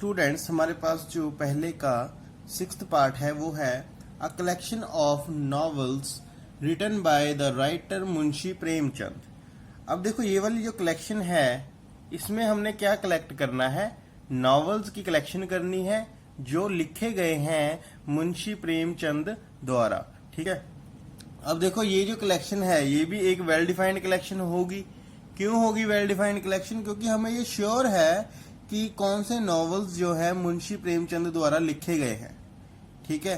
Students हमारे पास जो पहले का 6th पार्ट है वो है a collection of novels written by the writer Munshi Premchand. अब देखो ये वाली जो कलेक्शन है इसमें हमने क्या कलेक्ट करना है, नॉवेल्स की कलेक्शन करनी है जो लिखे गए हैं मुंशी प्रेमचंद द्वारा। ठीक है, अब देखो ये जो कलेक्शन है ये भी एक वेल डिफाइंड कलेक्शन होगी। क्यों होगी वेल डिफाइंड कलेक्शन? क्योंकि हमें ये श्योर है कि कौन से नॉवेल्स जो है मुंशी प्रेमचंद द्वारा लिखे गए हैं। ठीक है,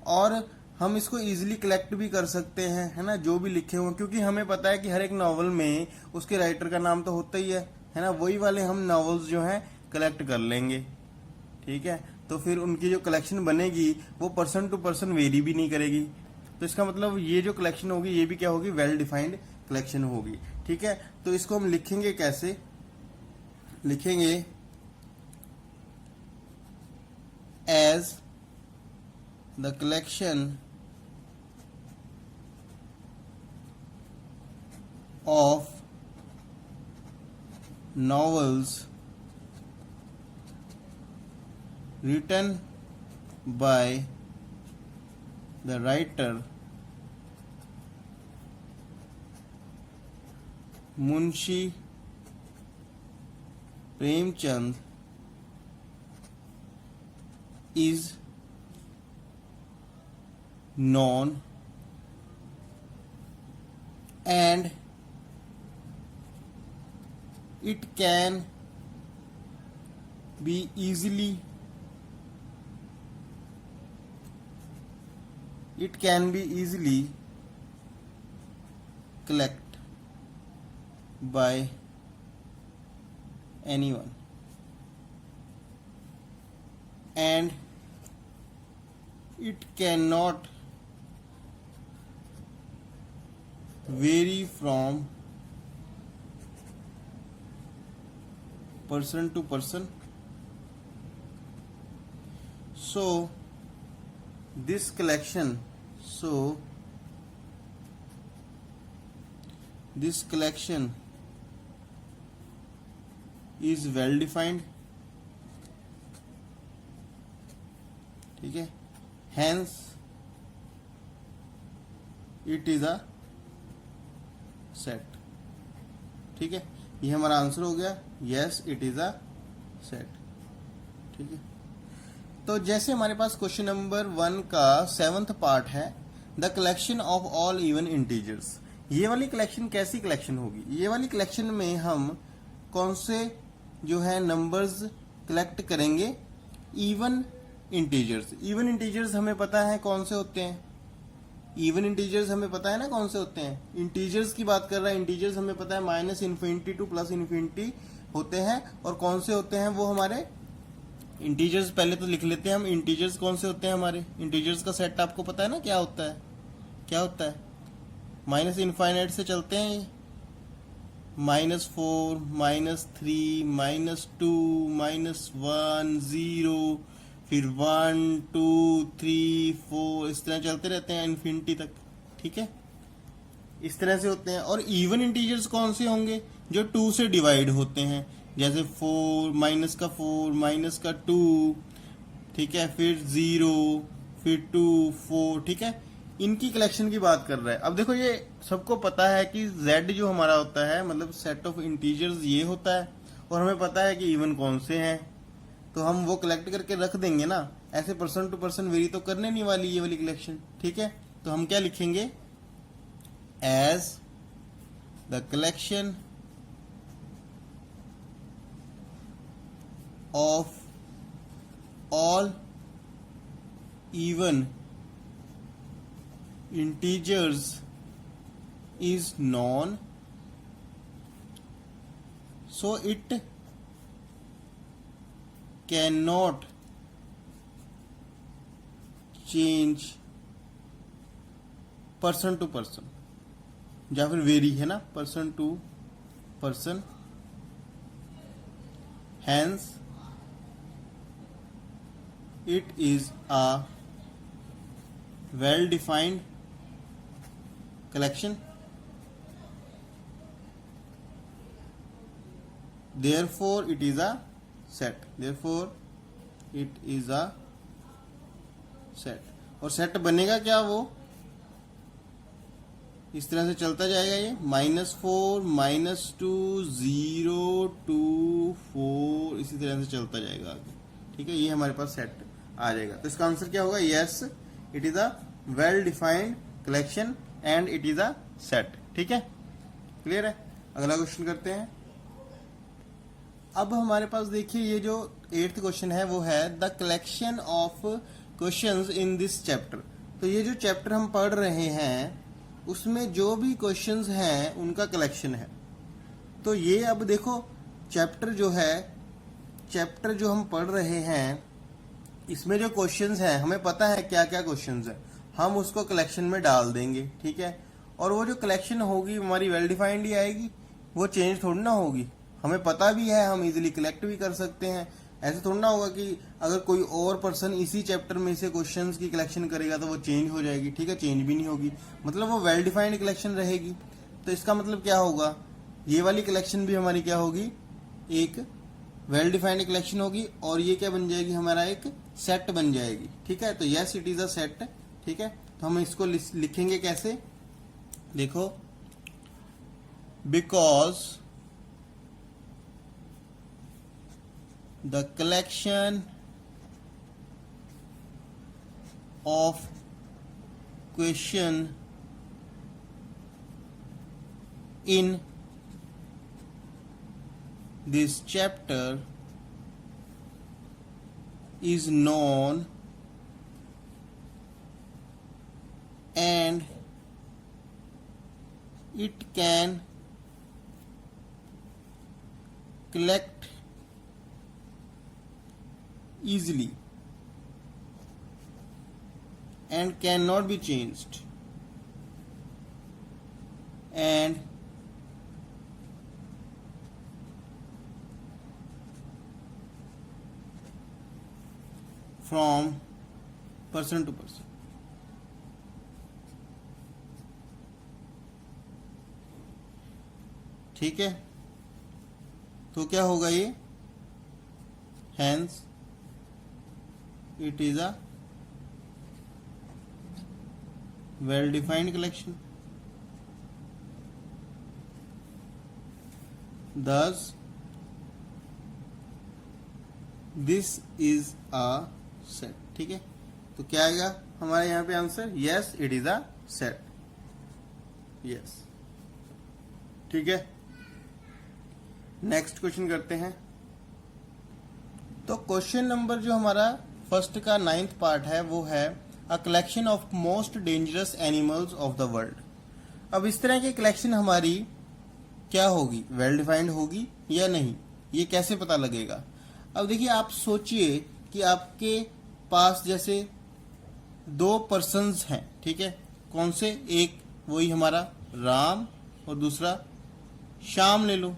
और हम इसको इजीली कलेक्ट भी कर सकते हैं, है ना, जो भी लिखे हुए, क्योंकि हमें पता है कि हर एक नॉवल में उसके राइटर का नाम तो होता ही है ना। वही वाले हम नॉवेल्स जो हैं कलेक्ट कर लेंगे। ठीक है, तो फिर उनकी जो कलेक्शन बनेगी वो पर्सन टू पर्सन वेरी भी नहीं करेगी। तो इसका मतलब ये जो कलेक्शन होगी ये भी क्या होगी, वेल डिफाइंड कलेक्शन होगी। ठीक है, तो इसको हम लिखेंगे कैसे? लिखेंगे as the collection of novels written by the writer Munshi Premchand is known and it can be easily collected by anyone, and it cannot vary from person to person. So this collection is well defined. ठीक है, hence it is a set. ठीक है, ये हमारा answer हो गया, yes it is a set. ठीक है, तो जैसे हमारे पास क्वेश्चन नंबर 1 का 7th पार्ट है the collection of all even integers. ये वाली कलेक्शन कैसी कलेक्शन होगी? ये वाली कलेक्शन में हम कौन से जो है नंबर्स कलेक्ट करेंगे? Even integers. इवन इंटीजर्स हमें पता है कौन से होते हैं, इवन इंटीजर्स हमें पता है ना कौन से होते हैं। इंटीजर्स की बात कर रहा है, इंटीजर्स हमें पता है minus infinity two plus infinity होते हैं। और कौन से होते हैं वो हमारे इंटीजर्स? पहले तो लिख लेते हैं हम इंटीजर्स कौन से होते हैं हमारे। इंटीजर्स का सेट आपको पता है ना क्या होता है? क्या होता है? माइनस इनफाइनाइट से चलते हैं ये, -4, -3, -2, -1, 0, फिर 1, 2, 3, 4 इस तरह चलते रहते हैं इन्फिनिटी तक। ठीक है, इस तरह से होते हैं। और इवन इंटीजर्स कौन से होंगे? जो 2 से डिवाइड होते हैं, जैसे 4, माइनस का 2, ठीक है, फिर 0, फिर 2, 4। ठीक है, इनकी कलेक्शन की बात कर रहा है। अब देखो ये सबको पता है कि z जो हमारा होता है मतलब सेट ऑफ इंटीजर्स ये होता है, और हमें पता है कि इवन कौन से हैं, तो हम वो कलेक्ट करके रख देंगे ना। ऐसे पर्सन टू पर्सन वेरी तो करने नहीं वाली ये वाली कलेक्शन। ठीक है, तो हम क्या लिखेंगे? As the collection of all even integers is known, so it cannot change person to person, या फिर वेरी है ना, person to person, hence it is a well defined collection, therefore it is a set, therefore it is a set. और set बनेगा क्या, वो इस तरह से चलता जाएगा, ये -4 -2 0 2 4 इसी तरह से चलता जाएगा आगे। ठीक है, ये हमारे पास सेट आ जाएगा। तो इसका आंसर क्या होगा, yes it is a well defined collection and it is a set. ठीक है, क्लियर है। अगला क्वेश्चन करते हैं। अब हमारे पास देखिए ये जो 8th क्वेश्चन है वो है the collection of questions in this chapter. तो ये जो चैप्टर हम पढ़ रहे हैं उसमें जो भी क्वेश्चंस हैं उनका कलेक्शन है। तो ये अब देखो चैप्टर जो हम पढ़ रहे हैं इसमें जो क्वेश्चंस हैं हमें पता है क्या क्या क्वेश्चंस हैं, हम उसको कलेक्शन में डाल देंगे। ठीक है, और वो जो कलेक्शन होगी हमारी वेल डिफाइंड ही आएगी, वो चेंज थोड़ी ना होगी। हमें पता भी है, हम इजीली कलेक्ट भी कर सकते हैं। ऐसे थोड़ा ना होगा कि अगर कोई और पर्सन इसी चैप्टर में से क्वेश्चंस की कलेक्शन करेगा तो वो चेंज हो जाएगी। ठीक है, चेंज भी नहीं होगी, मतलब वो वेल डिफाइंड कलेक्शन रहेगी। तो इसका मतलब क्या होगा, ये वाली कलेक्शन भी हमारी क्या होगी, एक वेल डिफाइंड कलेक्शन होगी, और ये क्या बन जाएगी, हमारा एक सेट बन जाएगी। ठीक है, तो yes it is a set. ठीक है, तो हम इसको लिखेंगे कैसे, देखो, because the collection of question in this chapter is known and it can collect easily and cannot be changed, and from person to person। ठीक है, तो क्या होगा ये, hence it is a well defined collection, thus this is a set। ठीक है, तो क्या आएगा हमारे यहाँ पे answer, yes it is a set. Yes, ठीक है, नेक्स्ट क्वेश्चन करते हैं। तो क्वेश्चन नंबर जो हमारा फर्स्ट का 9th पार्ट है वो है a collection of most dangerous animals of the world. अब इस तरह की कलेक्शन हमारी क्या होगी, वेल डिफाइंड होगी या नहीं, ये कैसे पता लगेगा। अब देखिए आप सोचिए कि आपके पास जैसे 2 पर्सन्स हैं। ठीक है, कौन से, एक वही हमारा राम और दूसरा श्याम ले लो।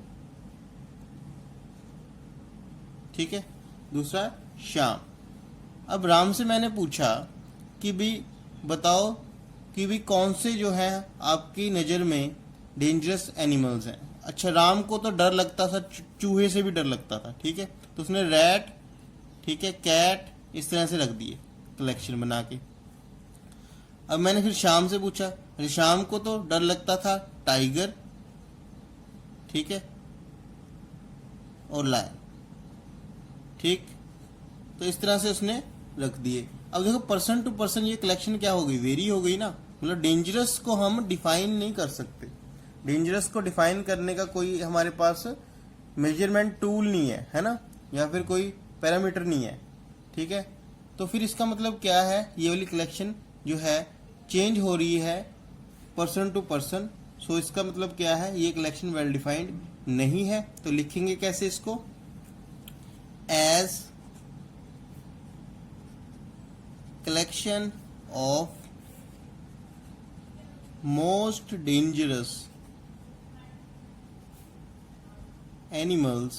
ठीक है, दूसरा श्याम। अब राम से मैंने पूछा कि भी बताओ कि भी कौन से जो है आपकी नज़र में डेंजरस एनिमल्स हैं। अच्छा, राम को तो डर लगता था, चूहे से भी डर लगता था। ठीक है, तो उसने रैट, ठीक है, कैट, इस तरह से रख दिए कलेक्शन बना के। अब मैंने फिर श्याम से पूछा, श्याम को तो डर लगता था टाइगर, ठीक है, और लायन। ठीक, तो इस तरह से उसने रख दिए। अब देखो पर्सन टू पर्सन ये कलेक्शन क्या हो गई, वेरी हो गई ना। मतलब डेंजरस को हम डिफाइन नहीं कर सकते, डेंजरस को डिफाइन करने का कोई हमारे पास मेजरमेंट टूल नहीं है, है ना, या फिर कोई पैरामीटर नहीं है। ठीक है, तो फिर इसका मतलब क्या है, ये वाली कलेक्शन जो है चेंज हो रही है पर्सन टू पर्सन। सो इसका मतलब क्या है, ये कलेक्शन वेल डिफाइंड नहीं है। तो लिखेंगे कैसे इसको, as collection of most dangerous animals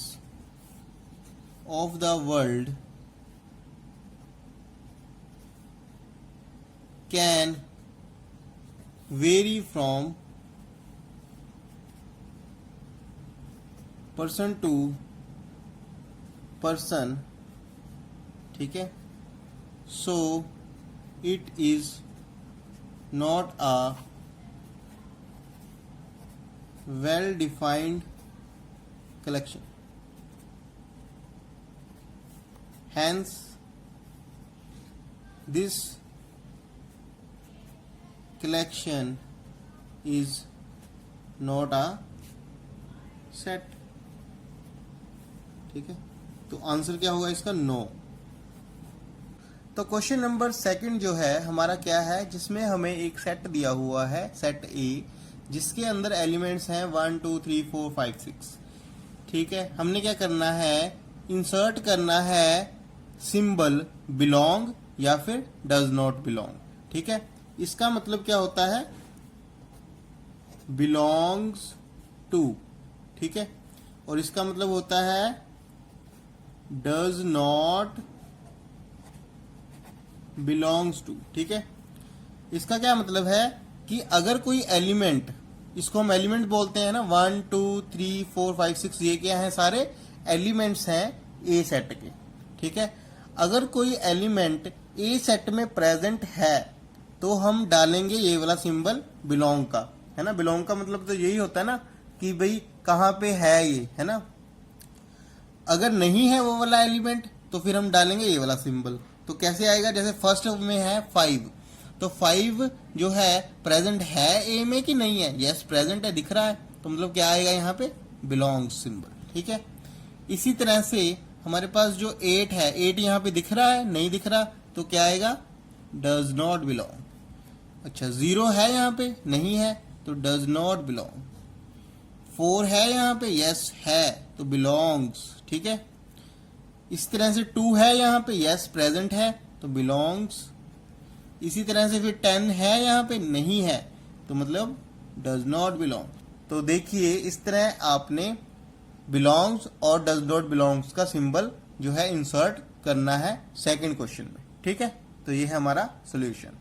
of the world can vary from person to person ठीक है, so it is not a well defined collection. Hence, this collection is not a set. ठीक है, तो आंसर क्या होगा इसका? No. तो question number second जो है हमारा क्या है, जिसमें हमें एक सेट दिया हुआ है, सेट ए, जिसके अंदर एलिमेंट्स हैं 1 2 3 4 5 6। ठीक है, हमने क्या करना है, इंसर्ट करना है सिंबल बिलोंग या फिर डज नॉट बिलोंग। ठीक है, इसका मतलब क्या होता है, बिलोंग्स टू। ठीक है, और इसका मतलब होता है डज नॉट बिलोंग्स टू। ठीक है, इसका क्या मतलब है कि अगर कोई एलिमेंट, इसको हम एलिमेंट बोलते हैं ना, 1 2 3 4 5 6, ये क्या है, सारे एलिमेंट्स हैं ए सेट के। ठीक है, अगर कोई एलिमेंट ए सेट में प्रेजेंट है तो हम डालेंगे ये वाला सिंबल बिलोंग का, है ना। बिलोंग का मतलब तो यही होता है ना कि भाई कहाँ पे है ये, है ना। अगर नहीं है वो वाला एलिमेंट तो फिर हम डालेंगे ये वाला सिंबल। तो कैसे आएगा, जैसे फर्स्ट में है 5, तो 5 जो है प्रेजेंट है ए में कि नहीं है? यस, प्रेजेंट है, दिख रहा है, तो मतलब क्या आएगा यहाँ पे, बिलोंग्स सिंबल। ठीक है, इसी तरह से हमारे पास जो 8 है, 8 यहाँ पे दिख रहा है, नहीं दिख रहा, तो क्या आएगा, डज नॉट बिलोंग। अच्छा, 0 है यहाँ पे, नहीं है, तो डज नॉट बिलोंग। 4 है यहाँ पे, यस है, तो बिलोंग्स। ठीक है, इस तरह से 2 है यहाँ पे, यस प्रेजेंट है, तो बिलोंग्स। इसी तरह से फिर 10 है यहाँ पे, नहीं है, तो मतलब डज नॉट बिलोंग। तो देखिए, इस तरह आपने बिलोंग्स और डज नॉट बिलोंग्स का सिंबल जो है इंसर्ट करना है सेकंड क्वेश्चन में। ठीक है, तो ये है हमारा सोल्यूशन।